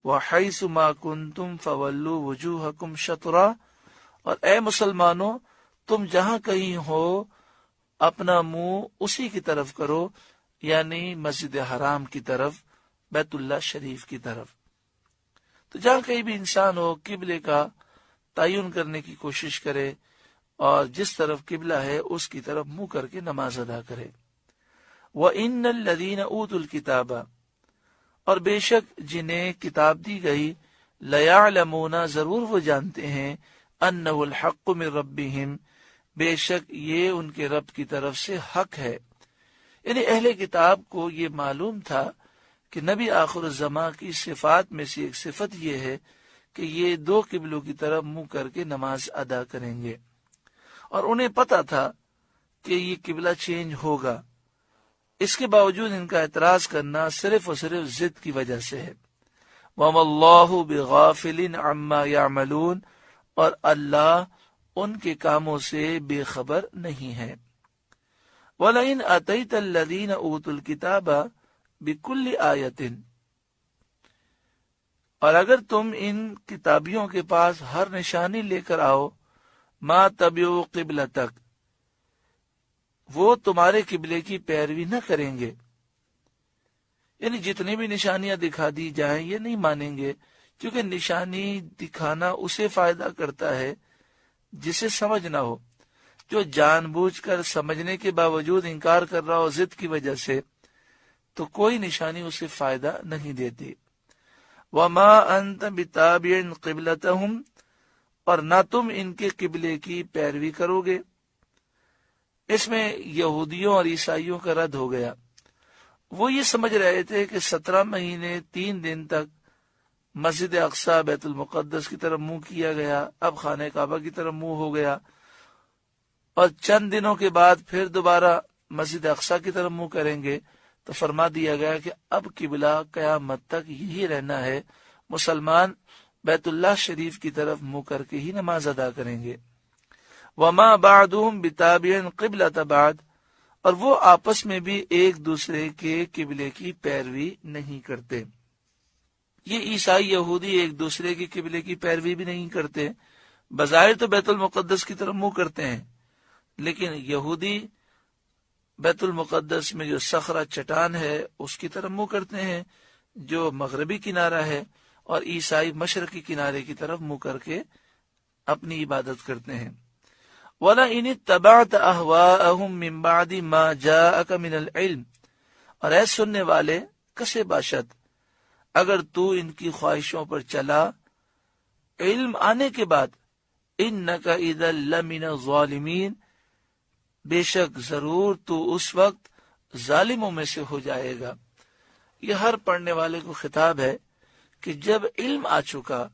وَحَيْثُ مَا كُنْتُمْ فَوَلُّوا وُجُوهَكُمْ شَطْرًا، اور اے مسلمانوں تم جہاں کہیں ہو اپنا منہ اسی کی طرف کرو، یعنی مسجد حرام کی طرف، بیت اللہ شریف کی طرف۔ تو جہاں کہیں بھی انسان ہو قبلے کا تعین کرنے کی کوشش کرے اور جس طرف قبلہ ہے اس کی طرف منہ کر کے نماز ادا کرے۔ وَإِنَّ الَّذِينَ أُوتُوا الْكِتَابَ، اور بے شک جنہیں کتاب دی گئی، لَيَعْلَمُونَ ضرور وہ جانتے ہیں، أَنَّهُ الْحَقُّ مِن رَبِّهِمْ بے شک یہ ان کے رب کی طرف سے حق ہے۔ یعنی اہل کتاب کو یہ معلوم تھا کہ نبی آخر الزماں کی صفات میں سے ایک صفت یہ ہے کہ یہ دو قبلوں کی طرف منہ کر کے نماز ادا کریں گے، اور انہیں پتا تھا کہ یہ قبلہ چینج ہوگا۔ اس کے باوجود ان کا اعتراض کرنا صرف اور صرف ضد کی وجہ سے ہے۔ وَمَا اللَّهُ بِغَافِلٍ عَمَّا يَعْمَلُونَ، اور اللہ ان کے کاموں سے بے خبر نہیں ہے۔ وَلَئِنْ أَتَيْتَ الَّذِينَ أُوتُوا الْكِتَابَ بِكُلِّ آیَةٍ، اور اگر تم ان کتابیوں کے پاس ہر نشانی لے کر آؤ، مَا تَبِعُوا قِبْلَتَكَ وہ تمہارے قبلے کی پیروی نہ کریں گے، یعنی جتنی بھی نشانیاں دکھا دی جائیں یہ نہیں مانیں گے، کیونکہ نشانی دکھانا اسے فائدہ کرتا ہے جسے سمجھ نہ ہو۔ جو جان بوجھ کر سمجھنے کے باوجود انکار کر رہا ہو ضد کی وجہ سے، تو کوئی نشانی اسے فائدہ نہیں دیتی۔ وَمَا أَنْتَ بِتَابِعٍ قِبْلَتَهُمْ اور نہ تم ان کے قبلے کی پیروی کرو گے۔ اس میں یہودیوں اور عیسائیوں کا رد ہو گیا۔ وہ یہ سمجھ رہے تھے کہ 17 مہینے 3 دن تک مسجد اقصی بیت المقدس کی طرف منہ کیا گیا، اب خانہ کعبہ کی طرف منہ ہو گیا، اور چند دنوں کے بعد پھر دوبارہ مسجد اقصی کی طرف منہ کریں گے۔ تو فرما دیا گیا کہ اب قبلہ قیامت تک یہی رہنا ہے، مسلمان بیت اللہ شریف کی طرف منہ کر کے ہی نماز ادا کریں گے۔ وما بعضهم بتابع قبلۃ بعض اور وہ آپس میں بھی ایک دوسرے کے قبلے کی پیروی نہیں کرتے۔ یہ عیسائی یہودی ایک دوسرے کے قبلے کی پیروی بھی نہیں کرتے، بظاہر تو بیت المقدس کی طرف منہ کرتے ہیں، لیکن یہودی بیت المقدس میں جو صخرہ چٹان ہے اس کی طرف منہ کرتے ہیں جو مغربی کنارہ ہے، اور عیسائی مشرقی کنارے کی طرف منہ کر کے اپنی عبادت کرتے ہیں۔ وَلَئِنِ اتَّبَعْتَ أَهْوَاءَهُمْ مِنْ بَعْدِ مَا جَاءَكَ مِنَ الْعِلْمِ اور اے سننے والے کسے باشد اگر تو ان کی خواہشوں پر چلا علم آنے کے بعد، إِنَّكَ إِذًا لَمِنَ الظَّالِمِينَ بے شک ضرور تو اس وقت ظالموں میں سے ہو جائے گا۔ یہ ہر پڑھنے والے کو خطاب ہے کہ جب علم آ چکا،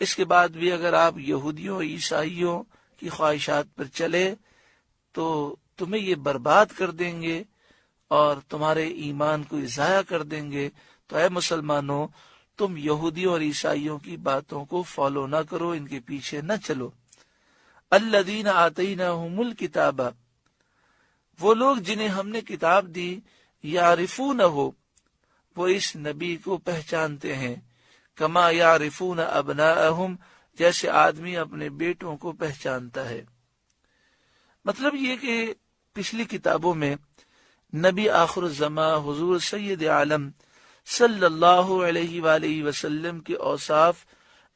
اس کے بعد بھی اگر آپ یہودیوں عیسائیوں کی خواہشات پر چلے تو تمہیں یہ برباد کر دیں گے اور تمہارے ایمان کو ضائع کر دیں گے۔ تو اے مسلمانوں تم یہودیوں اور عیسائیوں کی باتوں کو فالو نہ کرو، ان کے پیچھے نہ چلو۔ الذین آتیناہم الکتاب وہ لوگ جنہیں ہم نے کتاب دی، یعرفونہ وہ اس نبی کو پہچانتے ہیں، کما یعرفون ابناءہم جیسے آدمی اپنے بیٹوں کو پہچانتا ہے۔ مطلب یہ کہ پچھلی کتابوں میں نبی آخر الزماں حضور سید عالم صلی اللہ علیہ وآلہ وسلم کے اوصاف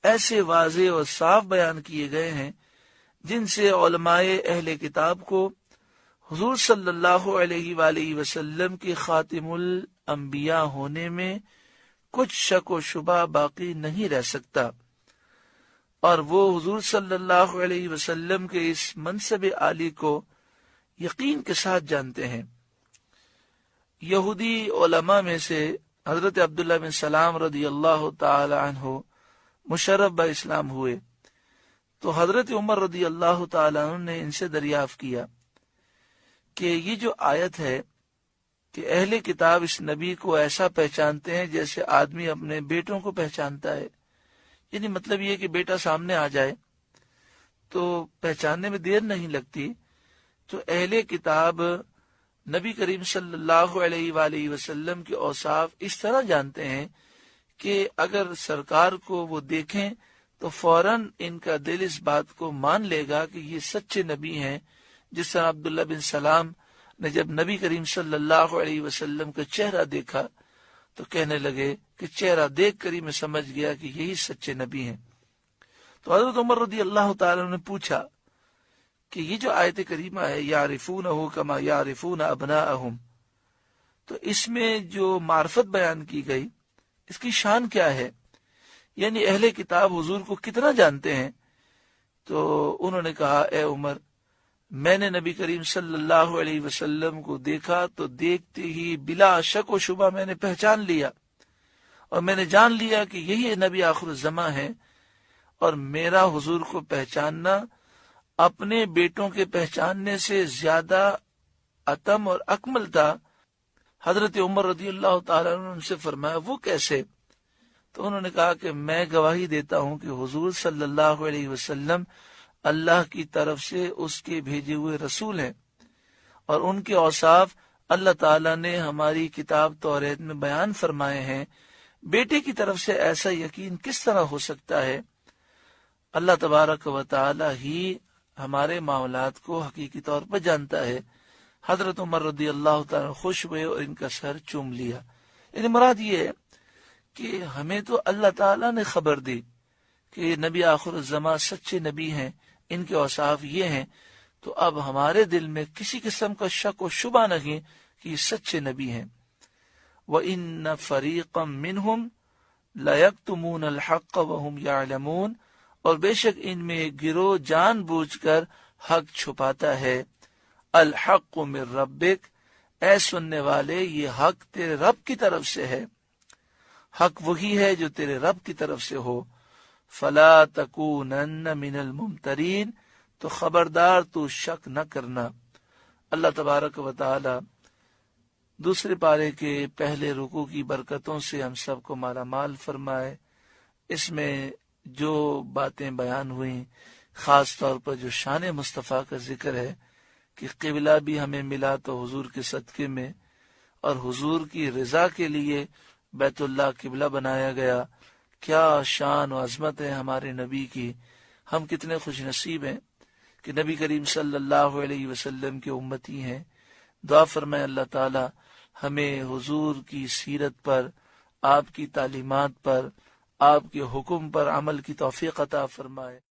ایسے واضح اور صاف بیان کیے گئے ہیں جن سے علماء اہل کتاب کو حضور صلی اللہ علیہ وآلہ وسلم کے خاتم الانبیاء ہونے میں کچھ شک و شبہ باقی نہیں رہ سکتا، اور وہ حضور صلی اللہ علیہ وسلم کے اس منصب عالی کو یقین کے ساتھ جانتے ہیں۔ یہودی علماء میں سے حضرت عبداللہ بن سلام رضی اللہ تعالی عنہ مشرف با اسلام ہوئے، تو حضرت عمر رضی اللہ تعالی عنہ نے ان سے دریافت کیا کہ یہ جو آیت ہے کہ اہل کتاب اس نبی کو ایسا پہچانتے ہیں جیسے آدمی اپنے بیٹوں کو پہچانتا ہے، یعنی مطلب یہ کہ بیٹا سامنے آ جائے تو پہچاننے میں دیر نہیں لگتی، تو اہل کتاب نبی کریم صلی اللہ علیہ وآلہ وسلم کے اوصاف اس طرح جانتے ہیں کہ اگر سرکار کو وہ دیکھیں تو فوراً ان کا دل اس بات کو مان لے گا کہ یہ سچے نبی ہیں. جس طرح عبداللہ بن سلام نے جب نبی کریم صلی اللہ علیہ وسلم کا چہرہ دیکھا تو کہنے لگے کہ چہرہ دیکھ کر ہی میں سمجھ گیا کہ یہی سچے نبی ہیں. تو حضرت عمر رضی اللہ تعالیٰ نے پوچھا کہ یہ جو آیت کریمہ ہے یعرفونہ کما یعرفون ابناءہم، تو اس میں جو معرفت بیان کی گئی اس کی شان کیا ہے؟ یعنی اہل کتاب حضور کو کتنا جانتے ہیں؟ تو انہوں نے کہا اے عمر، میں نے نبی کریم صلی اللہ علیہ وسلم کو دیکھا تو دیکھتے ہی بلا شک و شبہ میں نے پہچان لیا، اور میں نے جان لیا کہ یہی نبی آخر الزماں ہے. اور میرا حضور کو پہچاننا اپنے بیٹوں کے پہچاننے سے زیادہ اتم اور اکمل تھا. حضرت عمر رضی اللہ تعالیٰ نے ان سے فرمایا وہ کیسے؟ تو انہوں نے کہا کہ میں گواہی دیتا ہوں کہ حضور صلی اللہ علیہ وسلم اللہ کی طرف سے اس کے بھیجے ہوئے رسول ہیں، اور ان کے اوصاف اللہ تعالیٰ نے ہماری کتاب توریت میں بیان فرمائے ہیں. بیٹے کی طرف سے ایسا یقین کس طرح ہو سکتا ہے؟ اللہ تبارک و تعالیٰ ہی ہمارے معاملات کو حقیقی طور پر جانتا ہے. حضرت عمر رضی اللہ تعالیٰ خوش ہوئے اور ان کا سر چوم لیا. یعنی مراد یہ ہے کہ ہمیں تو اللہ تعالیٰ نے خبر دی کہ نبی آخر الزماں سچے نبی ہیں، ان کے اوصاف یہ ہیں، تو اب ہمارے دل میں کسی قسم کا شک و شبہ نہیں کہ یہ سچے نبی ہیں. وَإِنَّ فَرِيقًا مِّنْهُمْ لَيَكْتُمُونَ الْحَقَّ وَهُمْ يَعْلَمُونَ، اور بے شک ان میں گروہ جان بوجھ کر حق چھپاتا ہے. الحق من ربک، اے سننے والے یہ حق تیرے رب کی طرف سے ہے، حق وہی ہے جو تیرے رب کی طرف سے ہو. فلا تکونن من الممترین، تو خبردار تو شک نہ کرنا. اللہ تبارک و تعالی دوسرے پارے کے پہلے رکوع کی برکتوں سے ہم سب کو مالا مال فرمائے. اس میں جو باتیں بیان ہوئیں، خاص طور پر جو شان مصطفیٰ کا ذکر ہے کہ قبلہ بھی ہمیں ملا تو حضور کے صدقے میں، اور حضور کی رضا کے لیے بیت اللہ قبلہ بنایا گیا. کیا شان و عظمت ہے ہمارے نبی کی. ہم کتنے خوش نصیب ہیں کہ نبی کریم صلی اللہ علیہ وسلم کے امتی ہیں. دعا فرمائے اللہ تعالی ہمیں حضور کی سیرت پر، آپ کی تعلیمات پر، آپ کے حکم پر عمل کی توفیق عطا فرمائے.